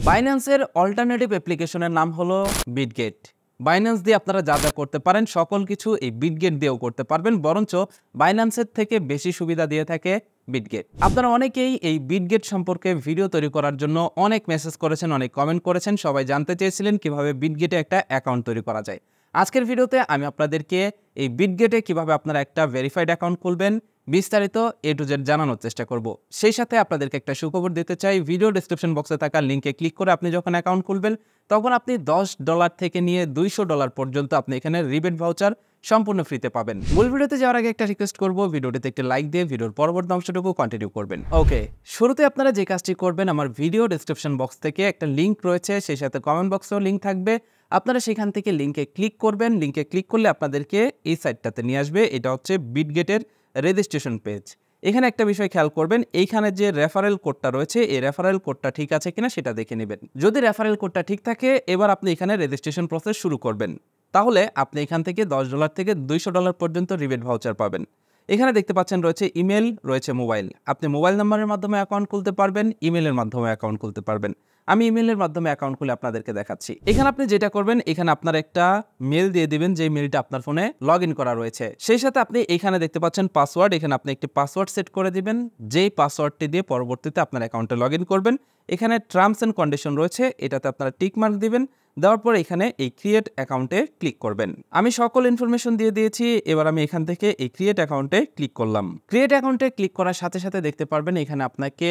বাইন্যান্সের alternative অ্যাপ্লিকেশনের নাম হলো বিটগেট। বাইন্যান্স দিয়ে আপনারা যা যা করতে পারেন সকল কিছু এই বিটগেট দিয়েও করতে পারবেন, বরঞ্চ বাইন্যান্সের থেকে বেশি সুবিধা দিয়ে থাকে বিটগেট। আপনারা অনেকেই এই বিটগেট সম্পর্কে ভিডিও তৈরি করার জন্য অনেক মেসেজ করেছেন, অনেক কমেন্ট করেছেন, সবাই জানতে চেয়েছিলেন কিভাবে বিটগেটে একটা অ্যাকাউন্ট তৈরি করা যায়। আজকের ভিডিওতে আমি আপনাদেরকে এই বিটগেটে কিভাবে আপনারা একটা ভেরিফাইড অ্যাকাউন্ট খুলবেন বিস্তারিত A to Z জানানোর চেষ্টা করব। সেই সাথে আপনাদেরকে একটা সুখবর দিতে চাই, ভিডিও ডেসক্রিপশন বক্সে থাকা লিঙ্কে ক্লিক করে আপনি যখন অ্যাকাউন্ট খুলবেন তখন আপনি $10 থেকে নিয়ে $200 পর্যন্ত আপনি এখানে রিবেট ভাউচার সম্পূর্ণ ফ্রিতে পাবেন। মূল ভিডিওতে যাওয়ার আগে একটা রিকোয়েস্ট করব, ভিডিওটিতে একটা লাইক দিয়ে ভিডিওর পরবর্তী অংশটুকু কন্টিনিউ করবেন। ওকে, শুরুতে আপনারা যে কাজটি করবেন, আমার ভিডিও ডেসক্রিপশন বক্স থেকে একটা লিঙ্ক রয়েছে, সেই সাথে কমেন্ট বক্সেও লিঙ্ক থাকবে। আপনারা সেখান থেকে লিঙ্কে ক্লিক করবেন। লিঙ্কে ক্লিক করলে আপনাদেরকে এই সাইটটাতে নিয়ে আসবে। এটা হচ্ছে বিটগেটের রেজিস্ট্রেশন পেজ। এখানে একটা বিষয় খেয়াল করবেন, এইখানে যে রেফারেল কোডটা রয়েছে এই রেফারেল কোডটা ঠিক আছে কিনা সেটা দেখে নেবেন। যদি রেফারেল কোডটা ঠিক থাকে এবার আপনি এখানে রেজিস্ট্রেশন প্রসেস শুরু করবেন। তাহলে আপনি এখান থেকে $10 থেকে $200 পর্যন্ত রিবেট ভাউচার পাবেন। এখানে দেখতে পাচ্ছেন রয়েছে ইমেল, রয়েছে মোবাইল। আপনি মোবাইল নাম্বারের মাধ্যমে অ্যাকাউন্ট খুলতে পারবেন, ইমেলের মাধ্যমে অ্যাকাউন্ট খুলতে পারবেন। আমি ইমেলের মাধ্যমে অ্যাকাউন্ট খুলে আপনাদেরকে দেখাচ্ছি। এখানে আপনি যেটা করবেন, এখানে আপনার একটা মেল দিয়ে দিবেন যে মেলটা আপনার ফোনে লগ ইন করা রয়েছে। সেই সাথে আপনি এখানে দেখতে পাচ্ছেন পাসওয়ার্ড, এখানে আপনি একটি পাসওয়ার্ড সেট করে দিবেন, যেই পাসওয়ার্ডটি দিয়ে পরবর্তীতে আপনার অ্যাকাউন্টে লগ ইন করবেন। এখানে টার্মস অ্যান্ড কন্ডিশন রয়েছে, এটাতে আপনারা টিক মার্ক দিবেন। দেওয়ার পর এখানে এই ক্রিয়েট অ্যাকাউন্টে ক্লিক করবেন। আমি সকল ইনফরমেশন দিয়ে দিয়েছি, এবার আমি এখান থেকে এই ক্রিয়েট অ্যাকাউন্টে ক্লিক করলাম। ক্রিয়েট অ্যাকাউন্টে ক্লিক করার সাথে সাথে দেখতে পারবেন এখানে আপনাকে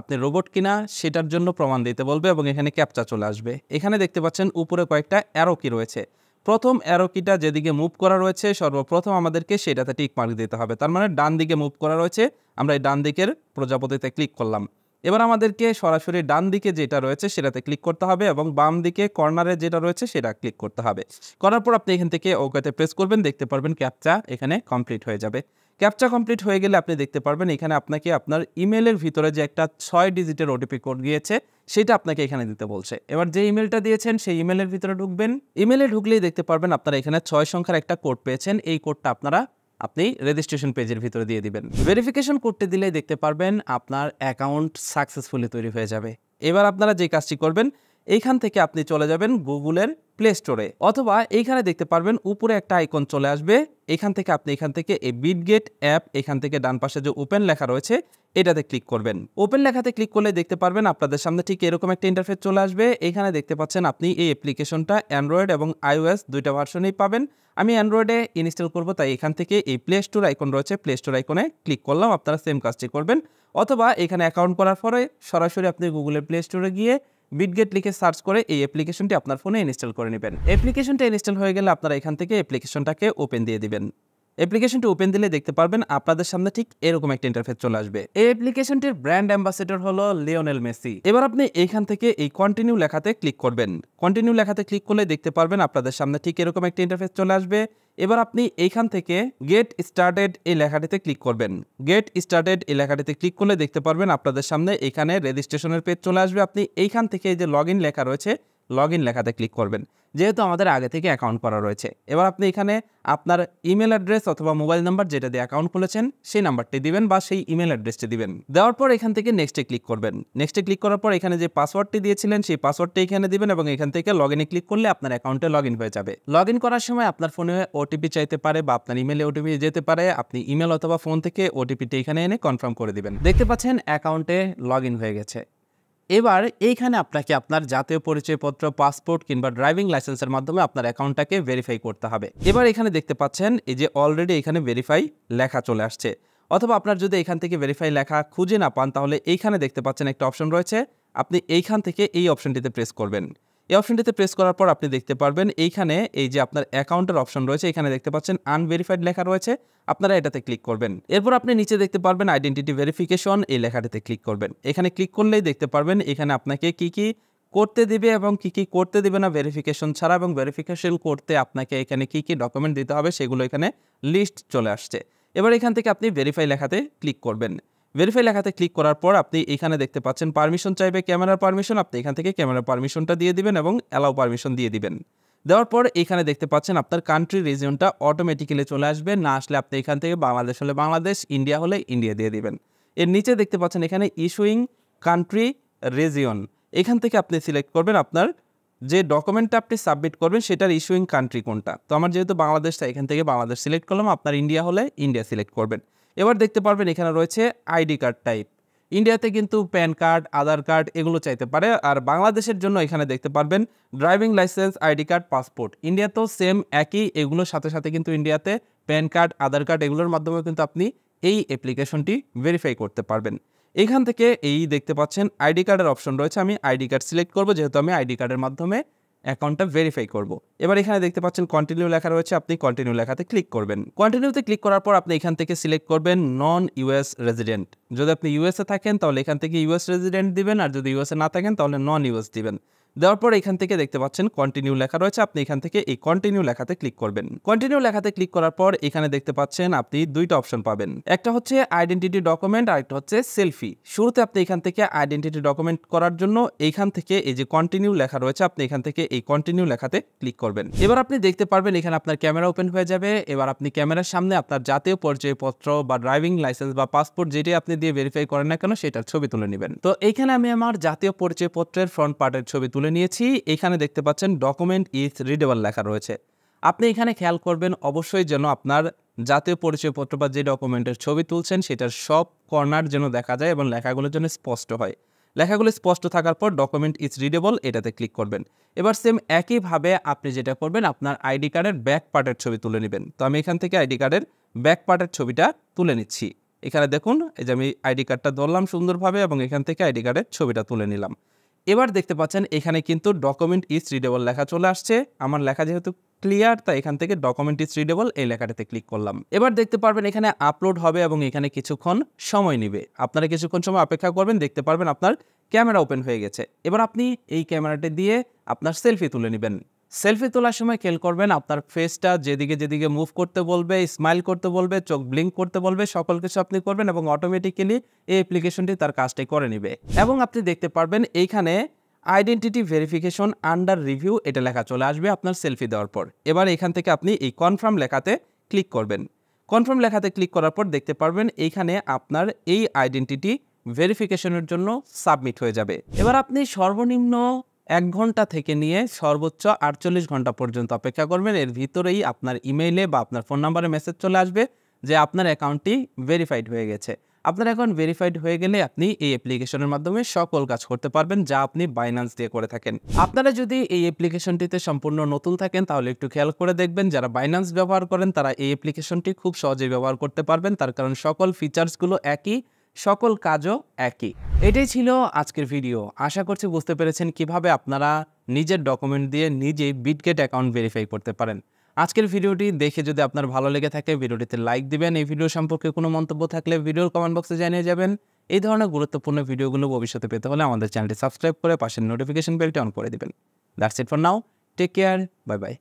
আপনি রোবট কিনা সেটার জন্য প্রমাণ দিতে বলবে এবং এখানে ক্যাপচা চলে আসবে। এখানে দেখতে পাচ্ছেন উপরে কয়েকটা অ্যারো কি রয়েছে। প্রথম অ্যারো কিটা যেদিকে মুভ করা রয়েছে সর্বপ্রথম আমাদেরকে সেটাতে টিক মার্ক দিতে হবে। তার মানে ডান দিকে মুভ করা রয়েছে, আমরা এই ডান দিকের প্রজাপতিতে ক্লিক করলাম। এবার আমাদেরকে সরাসরি ডান দিকে যেটা রয়েছে সেটাতে ক্লিক করতে হবে এবং বাম দিকে কর্নারে যেটা রয়েছে সেটা ক্লিক করতে হবে। করার পর আপনি এখান থেকে ওকেতে প্রেস করবেন, দেখতে পারবেন ক্যাপচা এখানে কমপ্লিট হয়ে যাবে। ক্যাপচা কমপ্লিট হয়ে গেলে আপনি দেখতে পারবেন এখানে আপনাকে আপনার ইমেলের ভিতরে যে একটা 6 ডিজিটের ওটিপি কোড গিয়েছে সেটা আপনাকে এখানে দিতে বলছে। এবার যে ইমেলটা দিয়েছেন সেই ইমেলের ভিতরে ঢুকবেন। ইমেলে ঢুকলেই দেখতে পারবেন আপনারা এখানে 6 সংখ্যার একটা কোড পেয়েছেন। এই কোডটা আপনি রেজিস্ট্রেশন পেজের ভিতরে দিয়ে দিবেন। ভেরিফিকেশন করতে দিলেই দেখতে পারবেন আপনার অ্যাকাউন্ট সাকসেসফুলি তৈরি হয়ে যাবে। এবার আপনারা যে কাজটি করবেন, এইখান থেকে আপনি চলে যাবেন গুগলের প্লে স্টোরে, অথবা এইখানে দেখতে পারবেন উপরে একটা আইকন চলে আসবে। এখান থেকে আপনি এখান থেকে এই বিটগেট অ্যাপ, এখান থেকে ডান পাশে যে ওপেন লেখা রয়েছে এটাতে ক্লিক করবেন। ওপেন লেখাতে ক্লিক করলে দেখতে পারবেন আপনাদের সামনে ঠিক এরকম একটা ইন্টারফেস চলে আসবে। এখানে দেখতে পাচ্ছেন আপনি এই অ্যাপ্লিকেশনটা অ্যান্ড্রয়েড এবং iOS দুইটা ভার্সনেই পাবেন। আমি অ্যান্ড্রয়েডে ইনস্টল করব, তাই এখান থেকে এই প্লে স্টোর আইকন রয়েছে, প্লে স্টোর আইকনে ক্লিক করলাম। আপনারা সেম কাজটি করবেন, অথবা এখানে অ্যাকাউন্ট করার পরে সরাসরি আপনি গুগলের প্লে স্টোরে গিয়ে বিটগেট লিখে সার্চ করে এই অ্যাপ্লিকেশনটি আপনার ফোনে ইনস্টল করে নেবেন। অ্যাপ্লিকেশনটা ইনস্টল হয়ে গেলে আপনারা এখান থেকে অ্যাপ্লিকেশনটাকে ওপেন দিয়ে দিবেন। অ্যাপ্লিকেশনটি ওপেন দিলে দেখতে পারবেন আপনাদের সামনে ঠিক এরকম একটা ইন্টারফেস চলে আসবে। এই অ্যাপ্লিকেশনটির ব্র্যান্ড অ্যাম্বাসেডর হলো লিওনেল মেসি। এবার আপনি এইখান থেকে এই কন্টিনিউ লেখাতে ক্লিক করবেন। কন্টিনিউ লেখাতে ক্লিক করলে দেখতে পারবেন আপনাদের সামনে ঠিক এরকম একটা ইন্টারফেস চলে আসবে। এবার আপনি এইখান থেকে গেট স্টার্টেড এই লেখাটিতে ক্লিক করবেন। গেট স্টার্টেড এই লেখাটিতে ক্লিক করলে দেখতে পারবেন আপনাদের সামনে এখানে রেজিস্ট্রেশনের পেজ চলে আসবে। আপনি এইখান থেকে এই যে লগ ইন লেখা রয়েছে লগ ইন লেখাতে ক্লিক করবেন, যেহেতু আমাদের আগে থেকে অ্যাকাউন্ট করা রয়েছে। এবার আপনি এখানে আপনার ইমেল অ্যাড্রেস অথবা মোবাইল নাম্বার যেটা দিয়ে অ্যাকাউন্ট খুলেছেন সেই নাম্বারটি দিবেন বা সেই ইমেল অ্যাড্রেসটি দিবেন। দেওয়ার পর এখান থেকে নেক্সটে ক্লিক করবেন। নেক্সটে ক্লিক করার পর এখানে যে পাসওয়ার্ডটি দিয়েছিলেন সেই পাসওয়ার্ডটি এখানে দিবেন এবং এখান থেকে লগ ইনে ক্লিক করলে আপনার অ্যাকাউন্টে লগ ইন হয়ে যাবে। লগ ইন করার সময় আপনার ফোনে ওটিপি চাইতে পারে বা আপনার ইমেলে ওটিপি যেতে পারে। আপনি ইমেল অথবা ফোন থেকে ওটিপিটি এখানে এনে কনফার্ম করে দিবেন। দেখতে পাচ্ছেন অ্যাকাউন্টে লগ ইন হয়ে গেছে। এবার এইখানে আপনাকে আপনার জাতীয় পরিচয়পত্র, পাসপোর্ট কিংবা ড্রাইভিং লাইসেন্সের মাধ্যমে আপনার অ্যাকাউন্টটাকে ভেরিফাই করতে হবে। এবার এখানে দেখতে পাচ্ছেন এই যে অলরেডি এখানে ভেরিফাই লেখা চলে আসছে, অথবা আপনার যদি এখান থেকে ভেরিফাই লেখা খুঁজে না পান তাহলে এইখানে দেখতে পাচ্ছেন একটা অপশন রয়েছে, আপনি এইখান থেকে এই অপশনটিতে প্রেস করবেন। এই অপশনটিতে প্রেস করার পর আপনি দেখতে পারবেন এইখানে এই যে আপনার অ্যাকাউন্টের অপশন রয়েছে, এখানে দেখতে পাচ্ছেন আনভেরিফাইড লেখা রয়েছে, আপনারা এটাতে ক্লিক করবেন। এরপর আপনি নিচে দেখতে পারবেন আইডেন্টিটি ভেরিফিকেশন, এই লেখাটিতে ক্লিক করবেন। এখানে ক্লিক করলেই দেখতে পারবেন এখানে আপনাকে কি কি করতে দিবে এবং কি কি করতে দিবে না ভেরিফিকেশন ছাড়া, এবং ভেরিফিকেশন করতে আপনাকে এখানে কি কি ডকুমেন্ট দিতে হবে সেগুলো এখানে লিস্ট চলে আসছে। এবার এখান থেকে আপনি ভেরিফাই লেখাতে ক্লিক করবেন। ভেরিফাই লেখাতে ক্লিক করার পর আপনি এখানে দেখতে পাচ্ছেন পারমিশন চাইবে, ক্যামেরার পারমিশন, আপনি এখান থেকে ক্যামেরার পারমিশনটা দিয়ে দিবেন এবং অ্যালাউ পারমিশন দিয়ে দিবেন। দেওয়ার পর এখানে দেখতে পাচ্ছেন আপনার কান্ট্রি রিজিয়নটা অটোমেটিক্যালি চলে আসবে। না আসলে আপনি এখান থেকে বাংলাদেশ হলে বাংলাদেশ, ইন্ডিয়া হলে ইন্ডিয়া দিয়ে দিবেন। এর নিচে দেখতে পাচ্ছেন এখানে ইস্যুইং কান্ট্রি রিজিয়ন, এখান থেকে আপনি সিলেক্ট করবেন আপনার যে ডকুমেন্টটা আপনি সাবমিট করবেন সেটার ইস্যুইং কান্ট্রি কোনটা। তো আমার যেহেতু বাংলাদেশ, তাই এখান থেকে বাংলাদেশ সিলেক্ট করলাম। আপনার ইন্ডিয়া হলে ইন্ডিয়া সিলেক্ট করবেন। এবার দেখতে পারবেন এখানে রয়েছে আইডি কার্ড টাইপ। ইন্ডিয়াতে কিন্তু প্যান কার্ড, আধার কার্ড এগুলো চাইতে পারে, আর বাংলাদেশের জন্য এখানে দেখতে পারবেন driving licence, ID card, passport. ইন্ডিয়াতেও সেম একই, এগুলোর সাথে সাথে কিন্তু ইন্ডিয়াতে প্যান কার্ড, আধার কার্ড এগুলোর মাধ্যমে কিন্তু আপনি এই অ্যাপ্লিকেশনটি ভেরিফাই করতে পারবেন। এখান থেকে এই দেখতে পাচ্ছেন আইডি কার্ডের অপশন রয়েছে। আমি আইডি কার্ড সিলেক্ট করব, যেহেতু আমি আইডি কার্ডের মাধ্যমে অ্যাকাউন্টটা ভেরিফাই করব। এবার এখানে দেখতে পাচ্ছেন কন্টিনিউ লেখা রয়েছে, আপনি কন্টিনিউ লেখাতে ক্লিক করবেন। কন্টিনিউতে ক্লিক করার পর আপনি এখান থেকে সিলেক্ট করবেন নন ইউএস রেজিডেন্ট। যদি আপনি ইউএসএ থাকেন তাহলে এখান থেকে ইউএস রেজিডেন্ট দিবেন, আর যদি ইউএসএ না থাকেন তাহলে নন ইউএস দিবেন। দেওয়ার পর এখান থেকে দেখতে পাচ্ছেন কন্টিনিউ লেখা রয়েছে, আপনি এখান থেকে এই কন্টিনিউ লেখাতে ক্লিক করবেন। কন্টিনিউ লেখাতে ক্লিক করার পর এখানে দেখতে পাচ্ছেন আপনি দুইটা অপশন পাবেন, একটা হচ্ছে আইডেন্টিটি ডকুমেন্ট আর একটা হচ্ছে সেলফি। শুরুতে আপনি এখান থেকে আইডেন্টিটি ডকুমেন্ট করার জন্য এইখান থেকে এই যে কন্টিনিউ লেখা রয়েছে, আপনি এখান থেকে এই কন্টিনিউ লেখাতে ক্লিক করবেন। এবার আপনি দেখতে পারবেন এখানে আপনার ক্যামেরা ওপেন হয়ে যাবে। এবার আপনি ক্যামেরার সামনে আপনার জাতীয় পরিচয়পত্র বা ড্রাইভিং লাইসেন্স বা পাসপোর্ট যেটি আপনি দিয়ে ভেরিফাই করেন না কেন সেটার ছবি তুলে নেবেন। তো এইখানে আমি আমার জাতীয় পরিচয়পত্রের ফ্রন্ট পার্টের ছবি তুলে নিয়েছি। এখানে দেখতে পাচ্ছেন ডকুমেন্ট ইজ রিডেবল লেখা রয়েছে। আপনি এখানে খেয়াল করবেন অবশ্যই যেন আপনার জাতীয় পরিচয়পত্র বা যে ডকুমেন্টের ছবি তুলছেন সেটার সব কর্নার যেন দেখা যায় এবং লেখাগুলোর জন্য স্পষ্ট হয়। লেখাগুলো স্পষ্ট থাকার পর ডকুমেন্ট ইজ রিডেবল এটাতে ক্লিক করবেন। এবার সেম একইভাবে আপনি যেটা করবেন আপনার আইডি কার্ডের ব্যাক পার্টের ছবি তুলে নেবেন। তো আমি এখান থেকে আইডি কার্ডের ব্যাক পার্টের ছবিটা তুলে নিচ্ছি। এখানে দেখুন এই যে আমি আইডি কার্ডটা ধরলাম সুন্দরভাবে এবং এখান থেকে আইডি কার্ডের ছবিটা তুলে নিলাম। এবার দেখতে পাচ্ছেন এখানে কিন্তু ডকুমেন্ট ইজ রিডেবল লেখা চলে আসছে। আমার লেখা যেহেতু ক্লিয়ার তাই এখান থেকে ডকুমেন্ট ইজ রিডেবল এই লেখাটাতে ক্লিক করলাম। এবার দেখতে পারবেন এখানে আপলোড হবে এবং এখানে কিছুক্ষণ সময় নেবে। আপনারা কিছুক্ষণ সময় অপেক্ষা করবেন, দেখতে পারবেন আপনার ক্যামেরা ওপেন হয়ে গেছে। এবার আপনি এই ক্যামেরাটি দিয়ে আপনার সেলফি তুলে নেবেন। সেলফি তোলার সময় খেয়াল করবেন আপনার ফেসটা যেদিকে যেদিকে মুভ করতে বলবে, স্মাইল করতে বলবে, চোখ ব্লিঙ্ক করতে বলবে, সকল কিছু আপনি করবেন এবং অটোমেটিক্যালি এই অ্যাপ্লিকেশনটি তার কাজটাই করে নেবে। এবং আপনি দেখতে পারবেন এইখানে আইডেন্টিটি ভেরিফিকেশন আন্ডার রিভিউ এটা লেখা চলে আসবে আপনার সেলফি দেওয়ার পর। এবার এখান থেকে আপনি এই কনফার্ম লেখাতে ক্লিক করবেন। কনফার্ম লেখাতে ক্লিক করার পর দেখতে পারবেন এইখানে আপনার এই আইডেন্টিটি ভেরিফিকেশনের জন্য সাবমিট হয়ে যাবে। এবার আপনি সর্বনিম্ন 1 ঘন্টা থেকে নিয়ে সর্বোচ্চ 48 ঘন্টা পর্যন্ত অপেক্ষা করবেন। এর ভিতরেই আপনার ইমেইলে বা আপনার ফোন নাম্বারে মেসেজ চলে আসবে যে আপনার অ্যাকাউন্টটি ভেরিফাইড হয়ে গেছে। আপনার অ্যাকাউন্ট ভেরিফাইড হয়ে গেলে আপনি এই অ্যাপ্লিকেশনের মাধ্যমে সকল কাজ করতে পারবেন যা আপনি বাইন্যান্স দিয়ে করে থাকেন। আপনারা যদি এই অ্যাপ্লিকেশনটিতে সম্পূর্ণ নতুন থাকেন তাহলে একটু খেয়াল করে দেখবেন, যারা বাইন্যান্স ব্যবহার করেন তারা এই অ্যাপ্লিকেশনটি খুব সহজেই ব্যবহার করতে পারবেন, তার কারণ সকল ফিচার্সগুলো একই, সকল কাজও একই। এটাই ছিল আজকের ভিডিও। আশা করছি বুঝতে পেরেছেন কিভাবে আপনারা নিজের ডকুমেন্ট দিয়ে নিজেই বিটগেট অ্যাকাউন্ট ভেরিফাই করতে পারেন। আজকের ভিডিওটি দেখে যদি আপনার ভালো লেগে থাকে ভিডিওটিতে লাইক দিবেন। এই ভিডিও সম্পর্কে কোনো মন্তব্য থাকলে ভিডিওর কমেন্ট বক্সে জানিয়ে যাবেন। এই ধরনের গুরুত্বপূর্ণ ভিডিওগুলো ভবিষ্যতে পেতে হলে আমাদের চ্যানেলটি সাবস্ক্রাইব করে পাশের নোটিফিকেশন বেলটি অন করে দিবেন। That's it for now, take care, bye by.